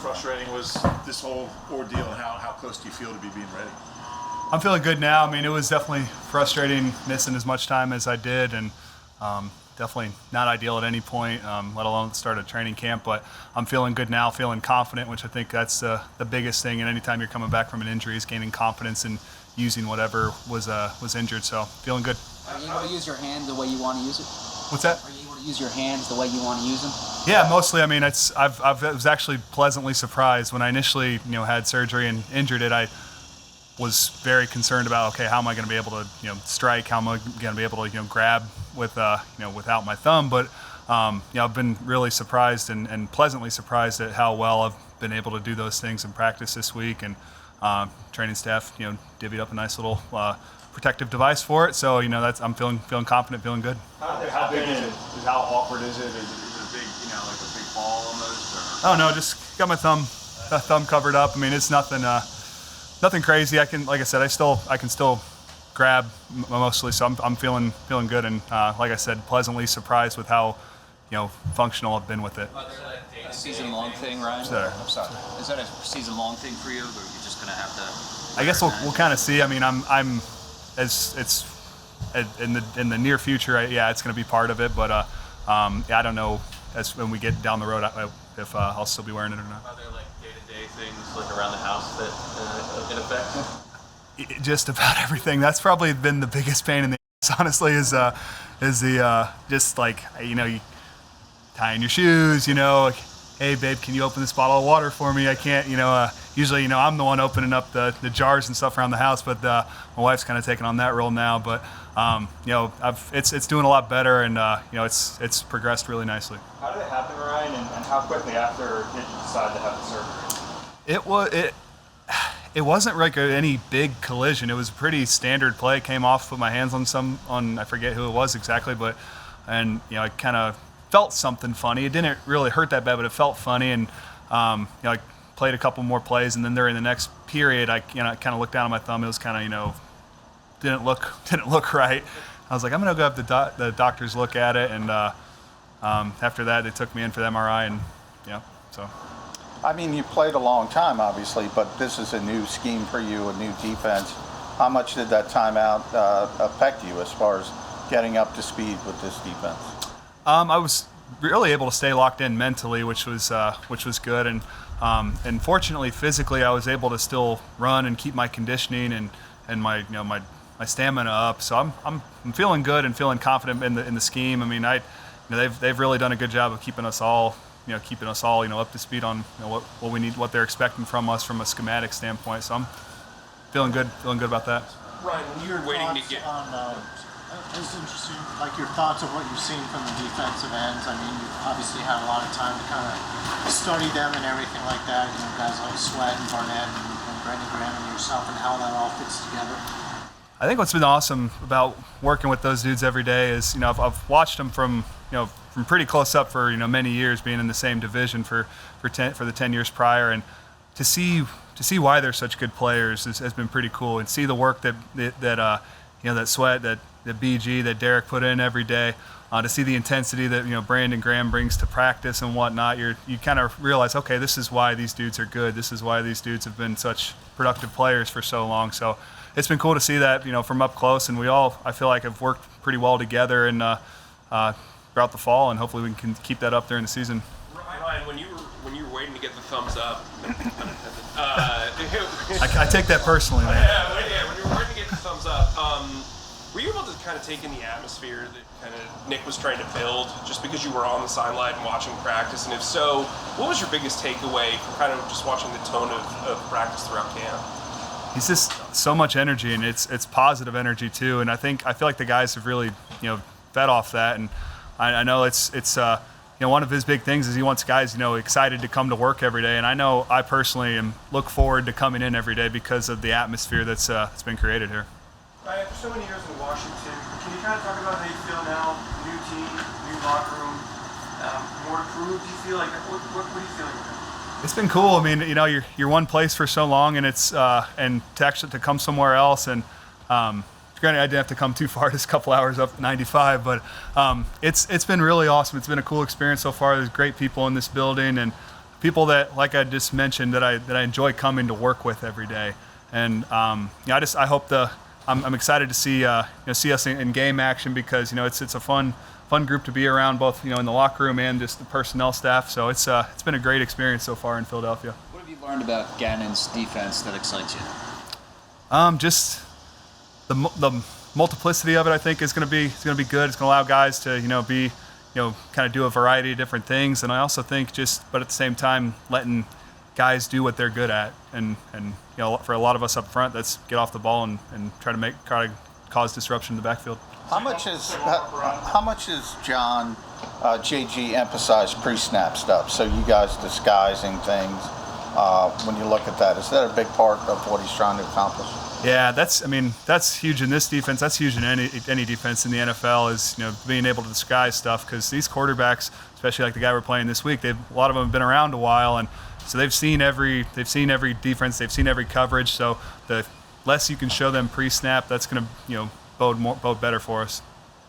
frustrating was this whole ordeal, and how close do you feel to being ready? I'm feeling good now. I mean, it was definitely frustrating missing as much time as I did, and definitely not ideal at any point, let alone the start of training camp. But I'm feeling good now, feeling confident, which I think that's the biggest thing. And anytime you're coming back from an injury is gaining confidence and using whatever was injured. So feeling good. Are you able to use your hand the way you want to use it? What's that? Are you able to use your hands the way you want to use them? Yeah, mostly. I mean, I was actually pleasantly surprised when I initially had surgery and injured it. I was very concerned about, okay, how am I going to be able to strike? How am I going to be able to grab with without my thumb? But I've been really surprised and pleasantly surprised at how well I've been able to do those things in practice this week. And training staff divvied up a nice little protective device for it. So I'm feeling confident, feeling good. How big is it? How awkward is it? Is it a big like a big ball almost? Or? Oh no, just got my thumb covered up. I mean, it's nothing crazy. Like I said, I can still grab mostly. So I'm feeling good, and like I said, pleasantly surprised with how functional I've been with it. A season-long thing, Ryan? Sure. I'm sorry. Is that a season-long thing for you, or are you just going to have to? I guess we'll kind of see. I mean, I'm as it's in the near future. It's going to be part of it, but I don't know as when we get down the road if I'll still be wearing it or not. Are there like day-to-day things like around the house that it affects? Just about everything. That's probably been the biggest pain in the ass, honestly, is the just like you tying your shoes, like, hey babe, can you open this bottle of water for me? I can't, usually I'm the one opening up the jars and stuff around the house, but my wife's kind of taking on that role now. But it's doing a lot better, and it's progressed really nicely. How did it happen, Ryan, and how quickly after did you decide to have the surgery? It wasn't like any big collision. It was a pretty standard play. Came off, put my hands on I forget who it was exactly, but I kind of felt something funny. It didn't really hurt that bad, but it felt funny, and I played a couple more plays, and then during the next period, I kind of looked down at my thumb. It was kind of didn't look right. I was like, I'm gonna go have the doctors look at it, and after that, they took me in for the MRI, and so. I mean, you played a long time, obviously, but this is a new scheme for you, a new defense. How much did that timeout affect you as far as getting up to speed with this defense? I was really able to stay locked in mentally, which was good, and fortunately, physically, I was able to still run and keep my conditioning and my my stamina up. So I'm feeling good and feeling confident in the scheme. I mean, they've really done a good job of keeping us all up to speed on what we need, what they're expecting from us from a schematic standpoint. So I'm feeling good about that. Ryan, when you were waiting to get it's interesting, like your thoughts of what you've seen from the defensive ends. I mean, you've obviously had a lot of time to kind of study them and everything like that. Guys like Sweat and Barnett and Brendan Graham and yourself, and how that all fits together. I think what's been awesome about working with those dudes every day is, I've watched them from pretty close up for many years, being in the same division for the 10 years prior, and to see why they're such good players has been pretty cool, and see the work that Sweat, that BG, that Derek put in every day, to see the intensity that Brandon Graham brings to practice and whatnot. You kind of realize, okay, this is why these dudes are good. This is why these dudes have been such productive players for so long. So it's been cool to see that from up close, and we all, I feel like, have worked pretty well together and throughout the fall, and hopefully we can keep that up during the season. Ryan, when you were waiting to get the thumbs up, I take that personally, man. Yeah, when you were waiting to get the thumbs up, were you able to kind of take in the atmosphere that kind of Nick was trying to build, just because you were on the sideline watching practice? And if so, what was your biggest takeaway from kind of just watching the tone of practice throughout camp? He's just so much energy, and it's positive energy too. And I feel like the guys have really fed off that. And I know it's one of his big things is he wants guys excited to come to work every day. And I know I personally look forward to coming in every day because of the atmosphere that's been created here. Ryan, after so many years in Washington, can you kind of talk about how you feel now? New team, new locker room, more to prove. Do you feel like what are you feeling with it? It's been cool. I mean, you're one place for so long, and it's and to come somewhere else, and granted, I didn't have to come too far, just a couple hours up 95, but it's been really awesome. It's been a cool experience so far. There's great people in this building, and people that, like I just mentioned, that I enjoy coming to work with every day. And I hope I'm excited to see see us in game action, because it's a fun group to be around, both in the locker room and just the personnel staff. So it's been a great experience so far in Philadelphia. What have you learned about Gannon's defense that excites you? Just the multiplicity of it, I think, is going to be good. It's going to allow guys to be kind of do a variety of different things. And I also think but at the same time, letting guys do what they're good at, and for a lot of us up front, that's get off the ball and try to cause disruption in the backfield. How much is John JG emphasize pre-snap stuff? So you guys disguising things. When you look at that, is that a big part of what he's trying to accomplish? Yeah, that's huge in this defense. That's huge in any defense in the NFL, is being able to disguise stuff, because these quarterbacks, especially like the guy we're playing this week, a lot of them have been around a while, and so they've seen every defense, they've seen every coverage. So the less you can show them pre-snap, that's going to bode better for us.